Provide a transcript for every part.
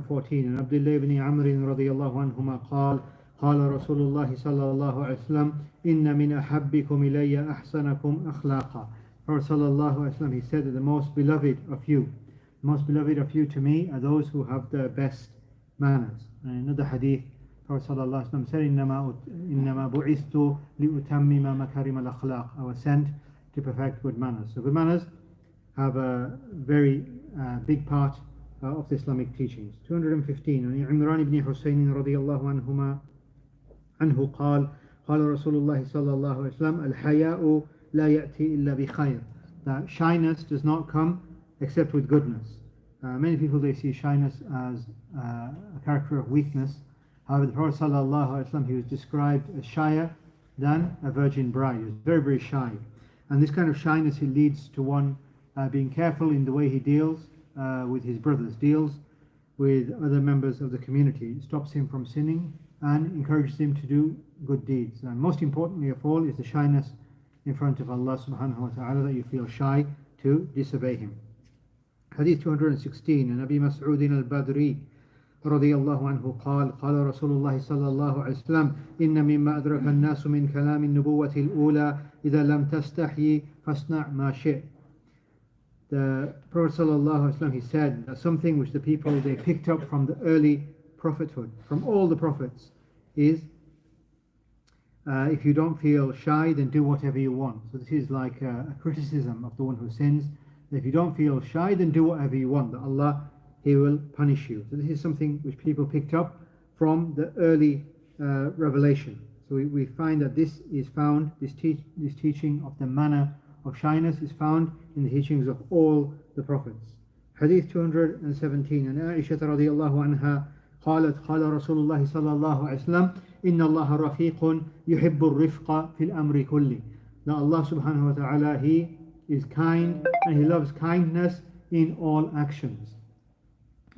14 عن عبد الله بن عمرو رضي الله عنهما قال قال رسول الله صلى الله عليه وسلم إن من أحبكم إلي أحسنكم أخلاقا. Prophet sallallahu alaihi wasallam, he said that the most beloved of you to me are those who have the best manners. And another hadith, Prophet sallallahu alaihi wasallam said, إنما بعثت لأتمم مكارم الأخلاق. I was sent to perfect good manners. So good manners have a very big part of the Islamic teachings. 215 عن عمران بن حسين رضي الله عنه قال قال رسول الله صلى الله عليه وسلم الحياء لا يأتي إلا بخير. That shyness does not come except with goodness. Many people, they see shyness as a character of weakness. However, the Prophet sallallahu alaihi wasallam, he was described as shyer than a virgin bride. He was very, very shy. And this kind of shyness, it leads to one being careful in the way he deals with his brothers, deals with other members of the community. It stops him from sinning and encourages him to do good deeds. And most importantly of all is the shyness in front of Allah subhanahu wa ta'ala, that you feel shy to disobey him. Hadith 216 عن أبي مسعود البدري رضي الله عنه قال قال رسول الله صلى الله عليه وسلم إن مما أدرك الناس من كلام النبوة الأولى إذا لم تستحي فاصنع ما شئت. The Prophet sallallahu alaihi wasallam, he said that something which the people, they picked up from the early prophethood, from all the prophets, is if you don't feel shy, then do whatever you want. So this is like a criticism of the one who sins. If you don't feel shy, then do whatever you want, that Allah, he will punish you. So this is something which people picked up from the early revelation. So we find that this is found, this teaching of the manner of shyness is found in the teachings of all the prophets. Hadith 217 عن عائشة رضي الله عنها قالت قال رسول الله صلى الله عليه وسلم إن الله رفيق يحب الرفق في الأمر كله. That Allah subhanahu wa ta'ala, he is kind and he loves kindness in all actions.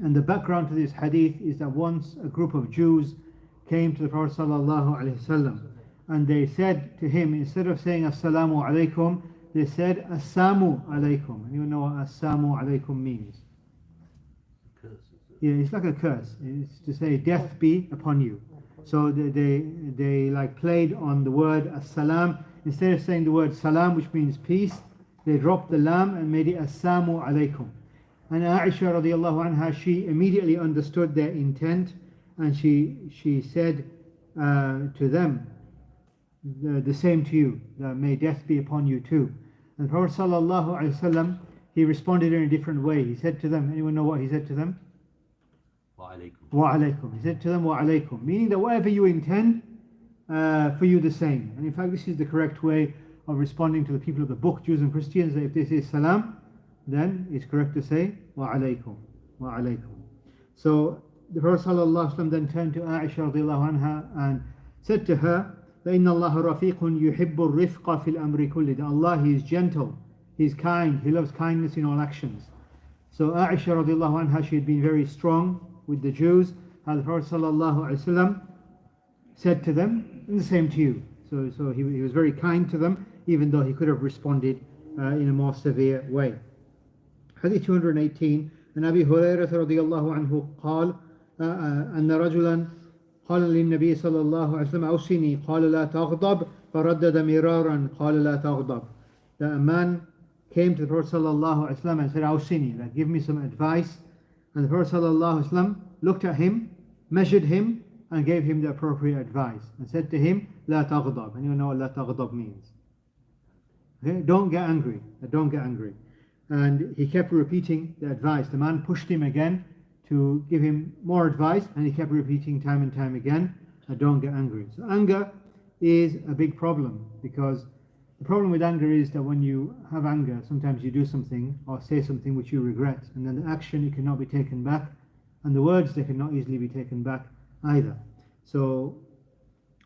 And the background to this hadith is that once a group of Jews came to the Prophet sallallahu alaihi wasallam, and they said to him, instead of saying assalamu alaikum, they said assamu alaikum. And you know what assamu alaikum means? Yeah, it's like a curse. It's to say death be upon you. So they like played on the word as-salam. Instead of saying the word salam, which means peace, they dropped the lam and made it assamu alaikum. And Aisha radiallahu anha, she immediately understood their intent, and she said to them, the same to you, that may death be upon you too. And the Prophet sallallahu alaihi wasallam, he responded in a different way. He said to them, anyone know what he said to them? Wa alaikum. He said to them, wa alaikum, meaning that whatever you intend, for you the same. And in fact, this is the correct way of responding to the people of the book, Jews and Christians. That if they say salam, then it's correct to say wa alaikum, wa alaikum. So the Prophet sallallahu alaihi wasallam then turned to Aisha radiallahu anha and said to her, إِنَّ اللَّهَ رَفِيقٌ يُحِبُّ الرِّفْقَ فِي الْأَمْرِ كُلِّهِ. That Allah, he is gentle, he is kind, he loves kindness in all actions. So Aisha radiallahu anha, she had been very strong with the Jews, and the Prophet sallallahu alaihi wasallam said to them, the same to you. So he was very kind to them, even though he could have responded in a more severe way. Hadith 218 عن أبي هريرة رضي الله عنه قال أن رجلا قال للنبي صلى الله عليه وسلم أوصني قال لا تغضب فردد مرارا قال لا تغضب. That a man came to the Prophet sallallahu alaihi wasallam and said, أوصني, like, give me some advice. And the Prophet sallallahu alaihi wasallam looked at him, measured him, and gave him the appropriate advice, and said to him, لا تغضب. And you know what لا تغضب means. Okay? Don't get angry. Don't get angry. And he kept repeating the advice. The man pushed him again to give him more advice, and he kept repeating time and time again, don't get angry. So anger is a big problem, because the problem with anger is that when you have anger, sometimes you do something or say something which you regret, and then the action, it cannot be taken back, and the words, they cannot easily be taken back either. So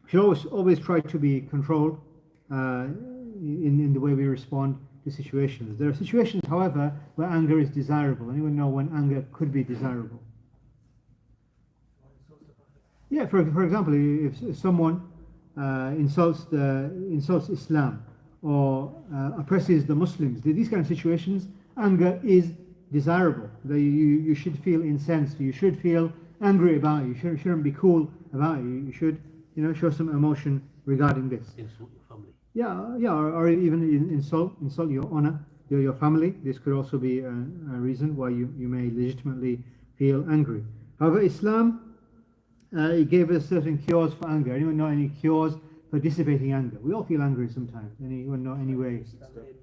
we should always try to be controlled in the way we respond to situations. There are situations, however, where anger is desirable. Anyone know when anger could be desirable? Yeah, for example, if someone insults Islam or oppresses the Muslims, these kind of situations, anger is desirable. That you should feel incensed. You should feel angry about it. You shouldn't be cool about it. You should, show some emotion regarding this. Insult your family. Yeah, or even insult your honor, your family. This could also be a reason why you may legitimately feel angry. However, Islam, it gave us certain cures for anger. Anyone know any cures for dissipating anger? We all feel angry sometimes. Anyone know any way? Sorry?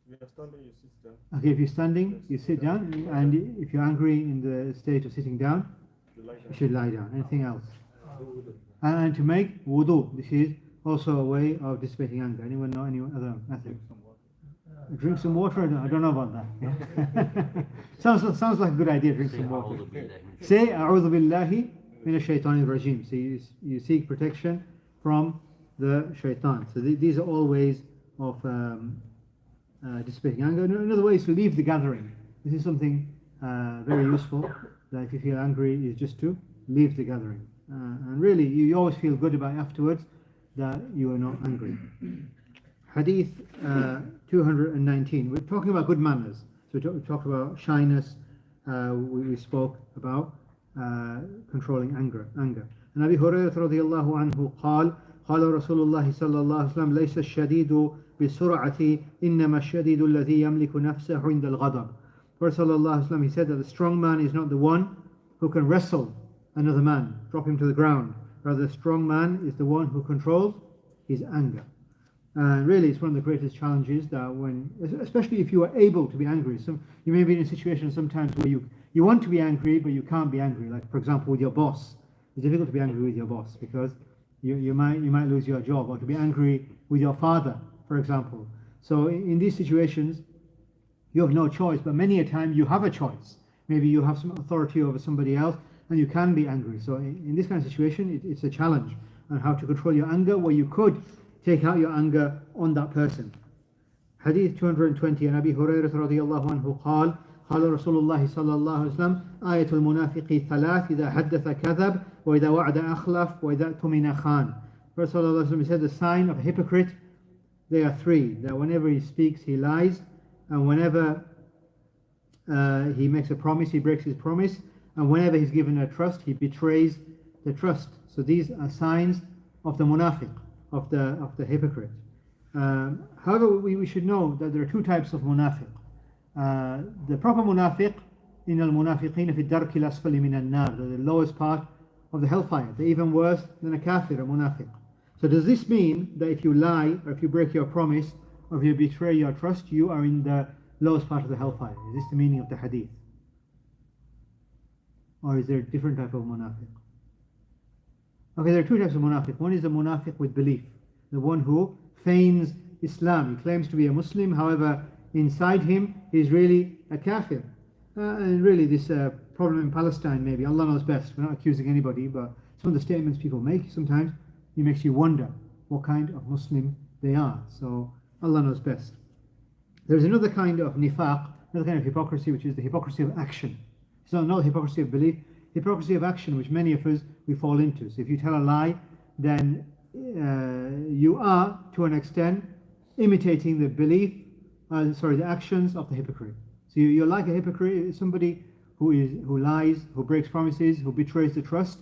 If you're standing, you sit down. Okay, if you're standing, you sit down, and if you're angry in the state of sitting down, you should lie down. Anything else? And to make wudu, this is also a way of dissipating anger. Anyone know any other method? Drink some water? I don't know about that. sounds like a good idea, drink some water. Say, A'udhu billahi minash shaitanir rajim. So you seek protection from the shaitan. So these are all ways of dissipating anger. Another way is to leave the gathering. This is something very useful, that if you feel angry, is just to leave the gathering. And really, you always feel good about afterwards that you are not angry. Hadith 219. We're talking about good manners. So we talked about shyness. We spoke about controlling anger. And Abi Hurairah radiyallahu anhu قال رسول الله صلى الله عليه وسلم ليس الشديد بسرعة إنما الشديد الذي يملك نفسه عند الغضب. Prophet sallallahu alaihi wasallam, he said that the strong man is not the one who can wrestle another man, drop him to the ground. Rather, the strong man is the one who controls his anger. And really, it's one of the greatest challenges that especially if you are able to be angry. You may be in a situation sometimes where you want to be angry, but you can't be angry. Like, for example, with your boss. It's difficult to be angry with your boss because you might lose your job, or to be angry with your father, for example. So in these situations, you have no choice, but many a time you have a choice. Maybe you have some authority over somebody else, and you can be angry. So in this kind of situation, it's a challenge on how to control your anger, where you could take out your anger on that person. Hadith 220, and Abi Hurairah radiyallahu anhu قال رسول الله صلى الله عليه وسلم آية المنافق ثلاث إذا حدث كذب وإذا وعد أخلف وإذا اؤتمن خان. Prophet sallallahu alaihi wasallam said the sign of a hypocrite, there are three: that whenever he speaks, he lies, and whenever he makes a promise, he breaks his promise, and whenever he's given a trust, he betrays the trust. So these are signs of the munafiq, of the hypocrite. However, we should know that there are two types of munafiq. The proper munafiq, in al-munafiqeen fi ad-darki al-asfali min an-nar, the lowest part of the hellfire. They're even worse than a kafir, a munafiq. So does this mean that if you lie, or if you break your promise, or if you betray your trust, you are in the lowest part of the hellfire? Is this the meaning of the hadith? Or is there a different type of munafiq? Okay, there are two types of munafiq. One is the munafiq with belief, the one who feigns Islam. He claims to be a Muslim, however, inside him he's really a kafir. And really this problem in Palestine, maybe, Allah knows best, we're not accusing anybody, but some of the statements people make, sometimes it makes you wonder what kind of Muslim they are. So Allah knows best. There's another kind of nifaq, another kind of hypocrisy, which is the hypocrisy of action. It's not hypocrisy of belief, hypocrisy of action, which many of us, we fall into. So if you tell a lie, then you are, to an extent, imitating the belief, the actions of the hypocrite. So you're like a hypocrite, somebody who lies, who breaks promises, who betrays the trust.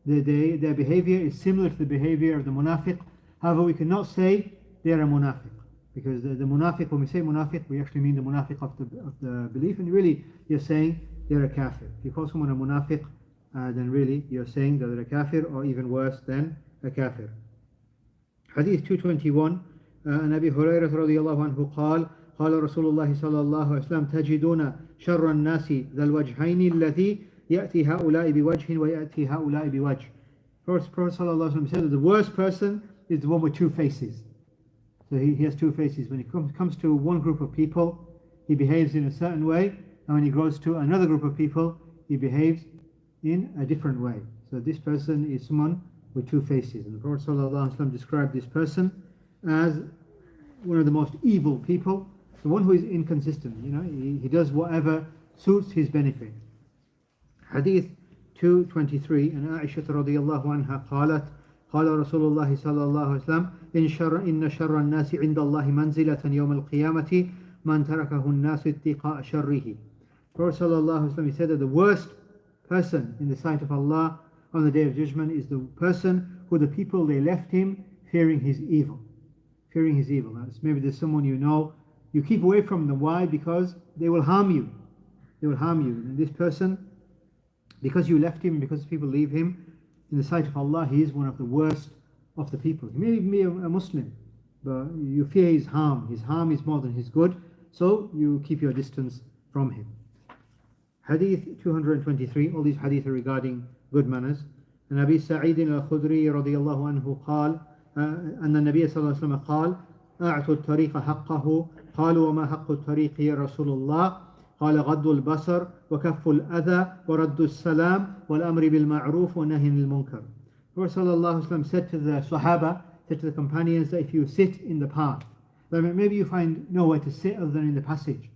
Their behavior is similar to the behavior of the munafiq. However, we cannot say they are a munafiq, because the munafiq, when we say munafiq, we actually mean the munafiq of the belief, and really you're saying they're a kafir. If you call someone a munafiq, then really you're saying that they're a kafir, or even worse than a kafir. Hadith 221, and Abi Hurairah radiyallahu anhu قال رسول الله صلى الله عليه وسلم تجدون شر الناس ذا الوجهين الذي يأتي هؤلاء بوجه ويأتي هؤلاء بوجه. Prophet sallallahu alaihi wasallam said that the worst person is the one with two faces. So he has two faces. When he comes to one group of people, he behaves in a certain way, and when he goes to another group of people, he behaves in a different way. So this person is someone with two faces. And the Prophet sallallahu alaihi wasallam described this person as one of the most evil people, the one who is inconsistent. He does whatever suits his benefit. Hadith 223, and Aisha radiyallahu anha قالت قال رسول الله صلى الله عليه وسلم إن شر الناس عند الله منزلة يوم القيامة من تركه الناس اتقاء شره. Prophet ﷺ, he said that the worst person in the sight of Allah on the Day of Judgment is the person who the people, they left him fearing his evil. Fearing his evil. Now, maybe there's someone you know, you keep away from them. Why? Because they will harm you. They will harm you. And this person, because you left him, because people leave him, in the sight of Allah, he is one of the worst of the people. He may even be a Muslim, but you fear his harm. His harm is more than his good, so you keep your distance from him. Hadith 223, all these hadith are regarding good manners. And Abi Sa'id al-Khudri radiyallahu anhu قال أن النبي صلى الله عليه وسلم قال أعطوا الطريق حقه قالوا وما حق الطريق يا رسول الله قال غض البصر وكف الأذى ورد السلام والأمر بالمعروف ونهي عن المنكر. Prophet ﷺ said to the Sahaba, said to the companions, that if you sit in the path, maybe you find nowhere to sit other than in the passage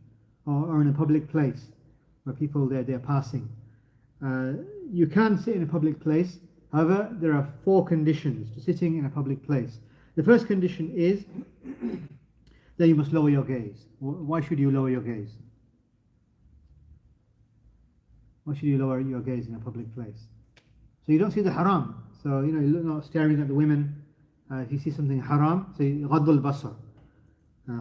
or in a public place where people they're passing. You can sit in a public place. However, there are 4 conditions to sitting in a public place. The first condition is that you must lower your gaze. Why should you lower your gaze? Why should you lower your gaze in a public place? So you don't see the haram. So, you're not staring at the women. If you see something haram, say, غض البصر.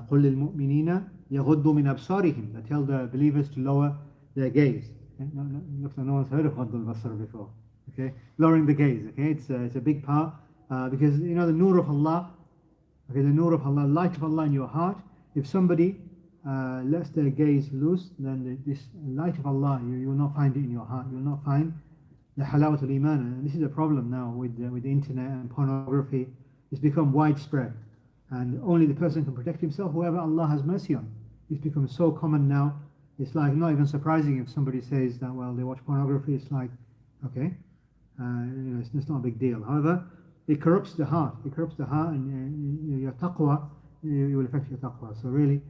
قل للمؤمنين يغضوا من أبصارهم. They tell the believers to lower their gaze. Looks like no one's heard of غض البصر before. Okay, lowering the gaze. Okay, it's a big part because the nur of Allah. Okay, the nur of Allah, light of Allah in your heart. If somebody lets their gaze loose, then this light of Allah, you will not find it in your heart. You will not find the halawat al-iman. And this is a problem now with the internet and pornography. It's become widespread, and only the person can protect himself, whoever Allah has mercy on. It's become so common now. It's like not even surprising if somebody says that, well, they watch pornography. It's like, okay, it's not a big deal. However, it corrupts the heart. It corrupts the heart, and your taqwa, it will affect your taqwa. So really,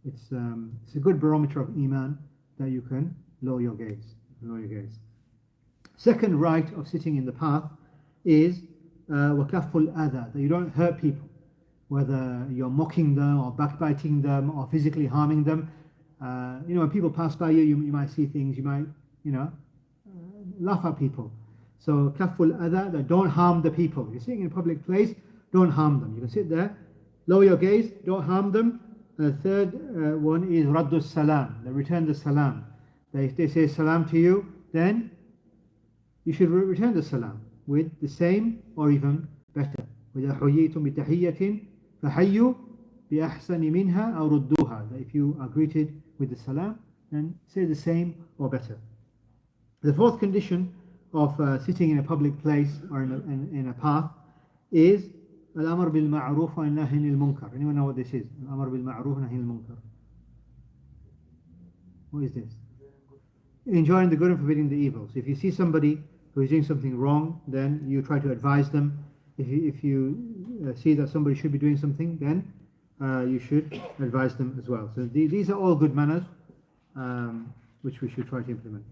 it's a good barometer of iman that you can lower your gaze. Lower your gaze. Second right of sitting in the path is وَكَفُّ الْأَذَى, that you don't hurt people, whether you're mocking them or backbiting them or physically harming them. When people pass by you might see things, you might, laugh at people. So كَفُّ الْأَذَى, that don't harm the people. You're sitting in a public place, don't harm them. You can sit there, lower your gaze, don't harm them. And the third one is رَدُّ السَّلَامِ, that return the salam. That if they say salam to you, then you should return the salam with the same or even better. وَإِذَا حُيِّيتُم بِتَحِيَّةٍ فَحَيُّوا بِأَحْسَنِ مِنْهَا أَوْ رُدُّوهَا, that if you are greeted with the salam, then say the same or better. The fourth condition of sitting in a public place or in a path is الأمر بالمعروف والنهي عن المنكر. Anyone know what this is? الأمر بالمعروف والنهي عن المنكر. What is this? Enjoying the good and forbidding the evil. So if you see somebody who is doing something wrong, then you try to advise them. If you see that somebody should be doing something, then you should advise them as well. So these are all good manners which we should try to implement.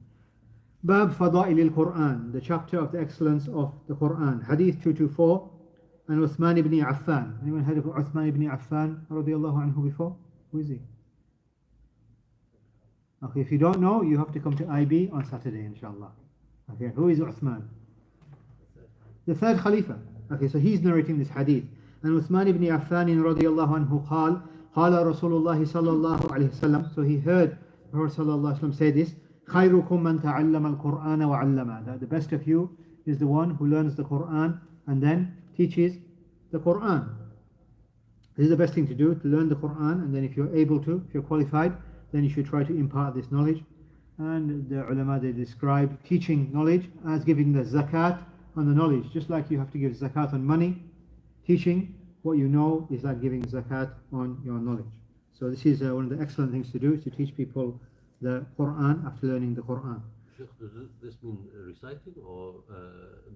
Bab Fada'il al-Qur'an, the chapter of the excellence of the Qur'an. Hadith 224, and Uthman ibn Affan. Anyone heard of Uthman ibn Affan radiyallahu anhu before? Who is he? Okay, if you don't know, you have to come to IB on Saturday, inshallah. Okay, who is Uthman? The third Khalifa. Okay, so he's narrating this hadith. And Uthman ibn Affan radiyallahu anhu قال رسول الله صلى الله عليه وسلم. So he heard the Prophet sallallahu alaihi wasallam say this: خيركم من تعلم القرآن وعلمه. That the best of you is the one who learns the Quran and then teaches the Quran. This is the best thing to do, to learn the Quran, and then if you're able to, if you're qualified, then you should try to impart this knowledge. And the ulama, they describe teaching knowledge as giving the zakat on the knowledge. Just like you have to give zakat on money, teaching what you know is like giving zakat on your knowledge. So this is one of the excellent things to do, is to teach people the Quran after learning the Quran. Does this mean reciting or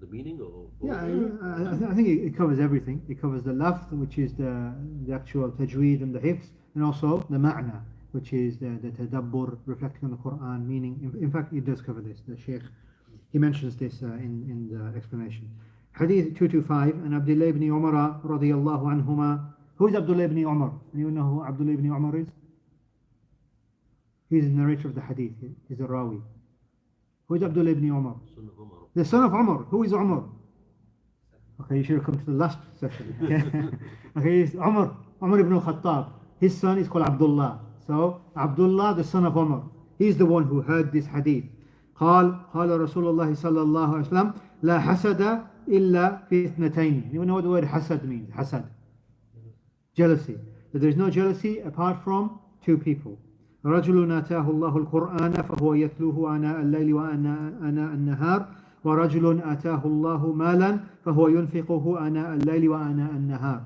the meaning or both? Yeah, I think it covers everything. It covers the lafz, which is the actual tajweed and the hifz, and also the ma'na, which is the tadabbur, reflecting on the Quran, meaning. In fact, it does cover this. The Shaykh, he mentions this in the explanation. Hadith 225, and Abdullah ibn Umar radiyallahu anhuma. Who is Abdullah ibn Umar? Anyone know who Abdullah ibn Umar is? He's the narrator of the hadith. He's a rawi. Who is Abdullah ibn Umar? Son of Umar. The son of Umar. Who is Umar? Okay, you should have come to the last session. Okay, it's Umar ibn Khattab. His son is called Abdullah. So, Abdullah, the son of Umar. He's the one who heard this hadith. قال رسول الله صلى الله عليه وسلم لا حسد إلا في اثنتين. You know what the word hasad means? Hasad. Jealousy. That there is no jealousy apart from two people. رجل آتاه الله القرآن فهو يتلوه آناء الليل وآناء النهار ورجل آتاه الله مالا فهو ينفقه آناء الليل وآناء النهار.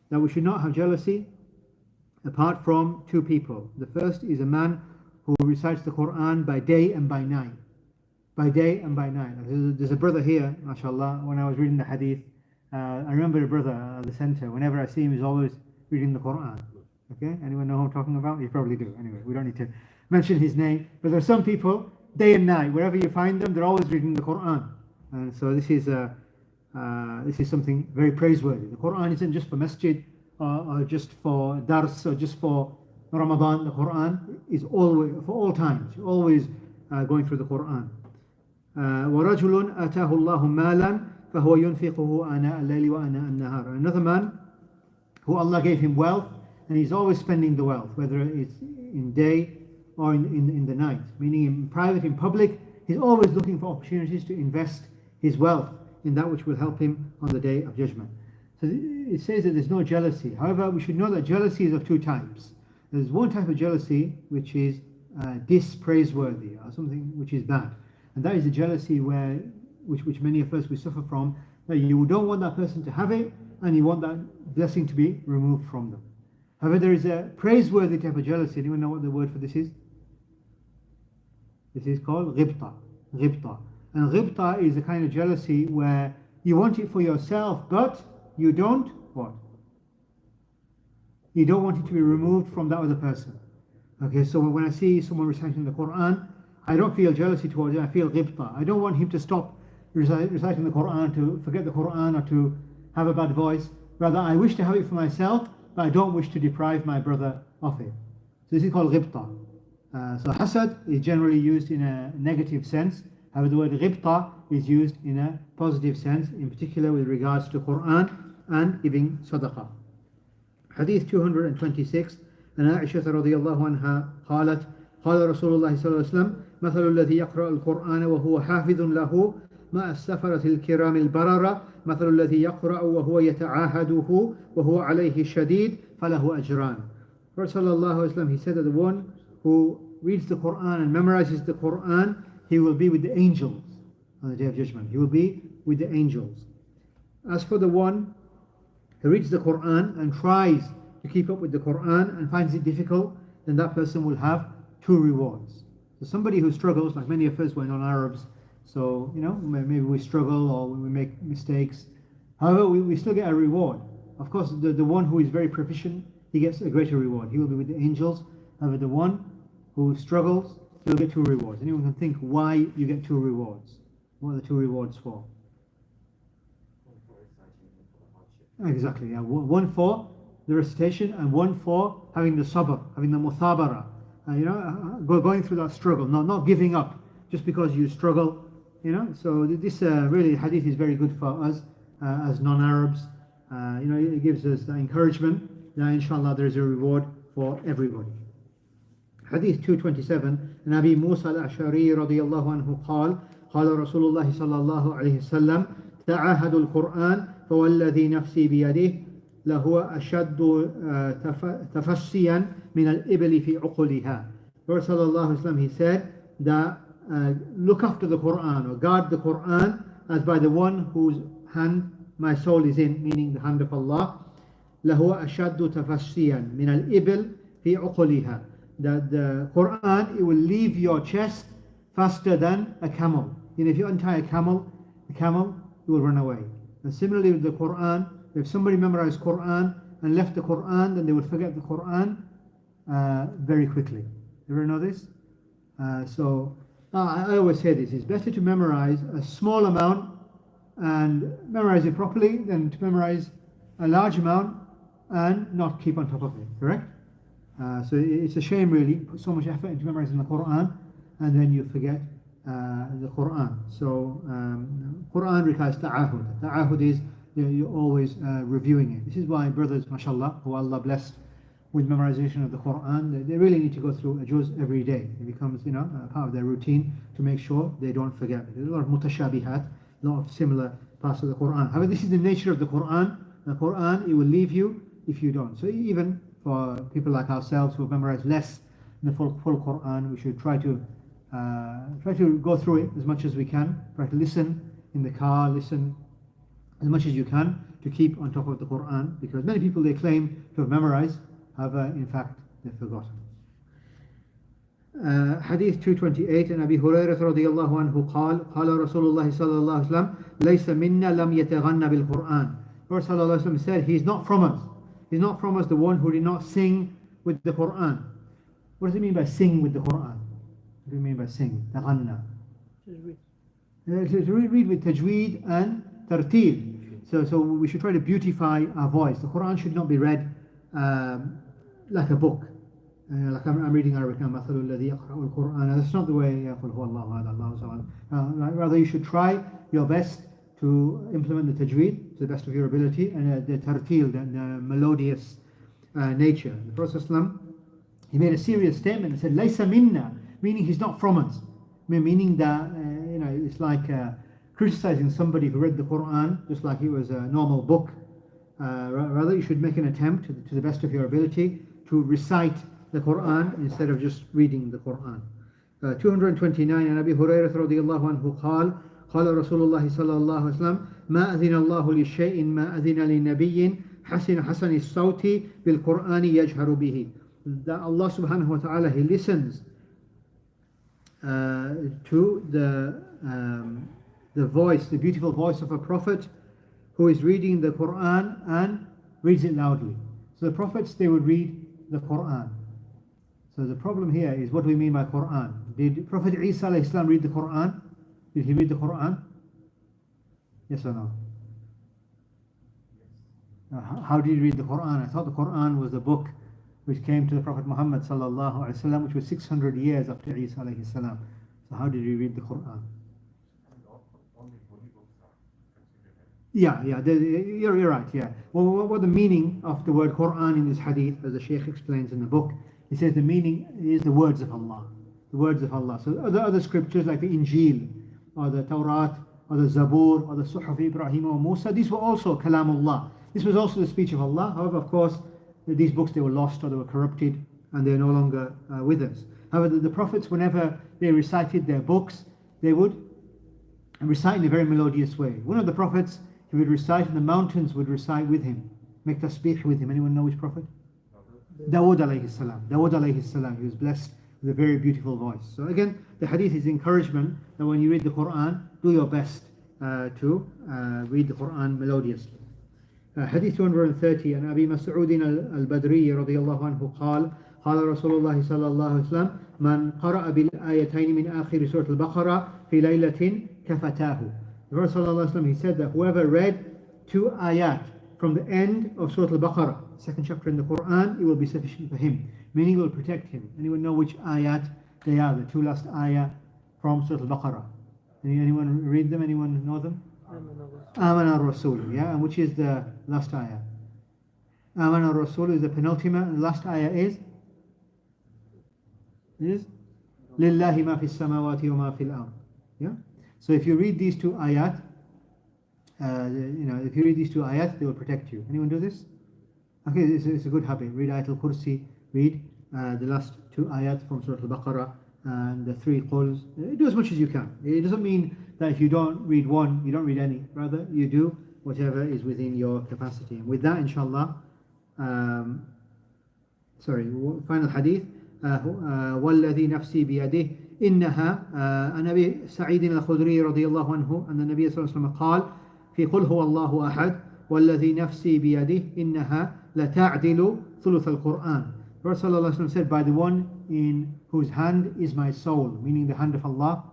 That we should not have jealousy apart from two people. The first is a man who recites the Qur'an by day and by night. By day and by night. There's a brother here, mashallah, when I was reading the hadith, I remember a brother at the center, whenever I see him, he's always reading the Qur'an. Okay, anyone know who I'm talking about? You probably do. Anyway, we don't need to mention his name. But there are some people, day and night, wherever you find them, they're always reading the Qur'an. And so this is something very praiseworthy. The Qur'an isn't just for masjid, or just for dars, or just for Ramadan. The Qur'an is always, for all times, always going through the Qur'an. وَرَجُلٌ أَتَاهُ اللَّهُ مَالًا فَهُوَ يُنْفِقُهُ آنَاءَ اللَّيْلِ وَآنَاءَ النَّهَارِ. Another man who Allah gave him wealth, and he's always spending the wealth, whether it's in day or in the night, meaning in private, in public, he's always looking for opportunities to invest his wealth in that which will help him on the day of judgment. So it says that there's no jealousy. However, we should know that jealousy is of two types. There's one type of jealousy which is dispraiseworthy, or something which is bad. And that is the jealousy which many of us we suffer from, that you don't want that person to have it, and you want that blessing to be removed from them. However, there is a praiseworthy type of jealousy. Anyone know what the word for this is? This is called ghibta. Ghibta. And ghibta is a kind of jealousy where you want it for yourself, but you don't what? You don't want it to be removed from that other person. Okay, so when I see someone reciting the Qur'an, I don't feel jealousy towards him, I feel ghibta. I don't want him to stop reciting the Qur'an, to forget the Qur'an, or to have a bad voice. Rather, I wish to have it for myself, but I don't wish to deprive my brother of it. So this is called ghibta. So hasad is generally used in a negative sense. However, the word ghibta is used in a positive sense, in particular with regards to Qur'an and giving sadaqah. Hadith 226, and Aisha radiyallahu anha قالت قال رسول الله صلى الله عليه وسلم مثل الذي يقرأ القرآن وهو حافظ له مع السفرة الكرام البررة مثل الذي يقرأ وهو يتعاهده وهو عليه شديد فله أجران. Prophet sallallahu alaihi wasallam, he said that the one who reads the Quran and memorizes the Quran, he will be with the angels on the day of judgment. He will be with the angels. As for the one who reads the Quran and tries to keep up with the Quran and finds it difficult, then that person will have two rewards. So somebody who struggles, like many of us, we're non-Arabs, so maybe we struggle or we make mistakes. However, we still get a reward. Of course, the one who is very proficient, he gets a greater reward. He will be with the angels. However, the one who struggles, he'll get two rewards. Anyone can think why you get two rewards? What are the two rewards for? Exactly, yeah. One for the recitation and one for having the sabr, having the muthabara. Going through that struggle, not giving up just because you struggle. So this really hadith is very good for us as non-Arabs. It gives us the encouragement that inshallah there is a reward for everybody. Hadith 227, and Abi Musa al-Ash'ari radiyallahu anhu قال قال رسول الله صلى الله عليه وسلم تعاهدوا القرآن فوالذي نفسي بيده لهو أشد تفشيا من الإبل في عقلها. Prophet sallallahu alaihi wasallam, he said that look after the Quran or guard the Quran as by the one whose hand my soul is in, meaning the hand of Allah. لهو أشد تفشيا من الإبل في عقلها. That the Quran, it will leave your chest faster than a camel. If you untie a camel, the camel will run away. And similarly with the Quran, if somebody memorized Quran and left the Quran, then they will forget the Quran very quickly. You ever know this? So I always say this, it's better to memorize a small amount and memorize it properly than to memorize a large amount and not keep on top of it, correct? So it's a shame really, put so much effort into memorizing the Qur'an and then you forget the Qur'an. So Qur'an requires ta'ahud. Ta'ahud is you're always reviewing it. This is why brothers, mashallah, who Allah blessed with memorization of the Qur'an, they really need to go through a juz every day. It becomes a part of their routine to make sure they don't forget. There's a lot of mutashabihat, a lot of similar parts of the Qur'an. However, this is the nature of the Qur'an. The Qur'an, it will leave you if you don't. So even for people like ourselves who have memorized less in the full Qur'an, we should try to go through it as much as we can. Try to listen in the car, listen as much as you can to keep on top of the Qur'an, because many people, they claim to have memorized, however in fact they've forgotten. Hadith 228, and Abi Hurairah radiyallahu anhu قال رسول الله صلى الله عليه وسلم ليس منا لم يتغنى بالقرآن. Prophet sallallahu alaihi wasallam said, he is not from us. He's not from us the one who did not sing with the Qur'an. What does it mean by sing with the Qur'an? What do you mean by sing? Taghanna. To read with tajweed and tartil. So we should try to beautify our voice. The Qur'an should not be read like a book. Like I'm reading Arabic now, مثل الذي يقرأ القرآن. That's not the way يقول هو الله أحد الله الصمد. Rather, you should try your best to implement the tajweed to the best of your ability, and the tartil, the melodious nature. The Prophet ﷺ, he made a serious statement and said, "Laysa minna," meaning he's not from us. Meaning that it's like criticizing somebody who read the Quran just like it was a normal book. Rather, you should make an attempt to the best of your ability to recite the Quran instead of just reading the Quran. 229, and Abi Hurairah radiyallahu anhu قال رسول الله صلى الله عليه وسلم ما أذن الله لشيء ما أذن لنبي حسن الصوت بالقرآن يجهر به. That Allah subhanahu wa ta'ala, he listens to the voice, the beautiful voice of a prophet who is reading the Quran and reads it loudly. So the prophets, they would read the Quran. So the problem here is, what do we mean by Quran? Did Prophet Isa alayhi salam read the Quran? Did he read the Quran? Yes or no? How did he read the Quran? I thought the Quran was the book which came to the Prophet Muhammad sallallahu alaihi wasallam, which was 600 years after Isa alayhi salam. So how did he read the Quran? Yeah, you're right, yeah. Well, what the meaning of the word Quran in this hadith, as the Shaykh explains in the book, he says the meaning is the words of Allah. The words of Allah. So other scriptures like the Injil, or the Tawrat, or the Zabur, or the Suhuf Ibrahim or Musa, these were also Kalamullah. This was also the speech of Allah. However, of course, these books, they were lost or they were corrupted and they're no longer with us. However, the prophets, whenever they recited their books, they would recite in a very melodious way. One of the prophets, he would recite and the mountains would recite with him, make tasbih with him. Anyone know which prophet? Dawood alayhi salam. Dawood alayhi salam. He was blessed with a very beautiful voice. So again, the hadith is encouragement that when you read the Quran, do your best to read the Quran melodiously. Hadith 230, and Abi Mas'ud al-Badri radiyallahu anhu قال رسول الله صلى الله عليه وسلم من قرأ بالآيتين من آخر سورة البقرة في ليلة كفتاه. The Prophet صلى الله عليه وسلم, he said that whoever read 2 ayat from the end of Surah Al-Baqarah, second chapter in the Quran, it will be sufficient for him, meaning it will protect him. Anyone know which ayat they are, the 2 last ayat from Surah Al-Baqarah? Anyone read them? Anyone know them? Aman al-Rasul, yeah, and which is the last ayah? Aman al-Rasul is the penultimate, and the last ayah is Lillahi ma fi samawati wa ma fil ard. Yeah. So if you read these 2 ayat, if you read these 2 ayat, they will protect you. Anyone do this? Okay, it's a good habit. Read Ayatul Kursi, read the last 2 ayat from Surah Al-Baqarah, and the 3 quls. Do as much as you can. It doesn't mean that if you don't read one, you don't read any. Rather, you do whatever is within your capacity. And with that, inshallah, final hadith. والذي نفسي بيده إنها عن أبي سعيد الخدري رضي الله عنه أن النبي صلى الله عليه وسلم قال في قل هو الله أحد والذي نفسي بيده إنها لتعدل ثلث القرآن. Prophet صلى الله عليه وسلم said, by the one in whose hand is my soul, meaning the hand of Allah,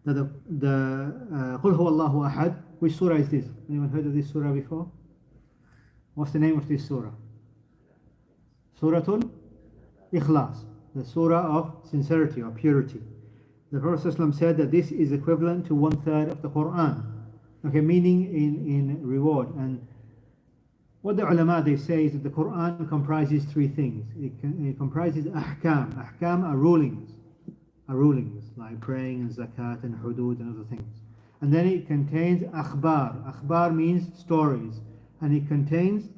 that the قل هو الله أحد, which surah is this? Anyone heard of this surah before? What's the name of this surah? Suratul Ikhlas, the surah of sincerity or purity. The Prophet ﷺ said that this is equivalent to 1/3 of the Qur'an. Okay, meaning in reward. And what the ulama they say is that the Qur'an comprises three things. It comprises ahkam. Ahkam are rulings like praying and zakat and hudud and other things. And then it contains akhbar. Akhbar means stories, and it contains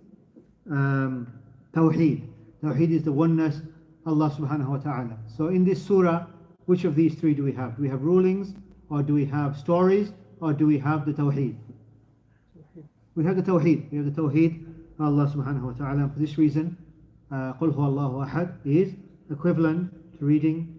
tawheed. Tawheed is the oneness Allah subhanahu wa ta'ala. So in this surah, which of these three do we have? Do we have rulings, or do we have stories, or do we have the tawheed? We have the tawheed. We have the tawheed of Allah subhanahu wa ta'ala. And for this reason, قُلْ هُوَ اللَّهُ أَحَدٌ is equivalent to reading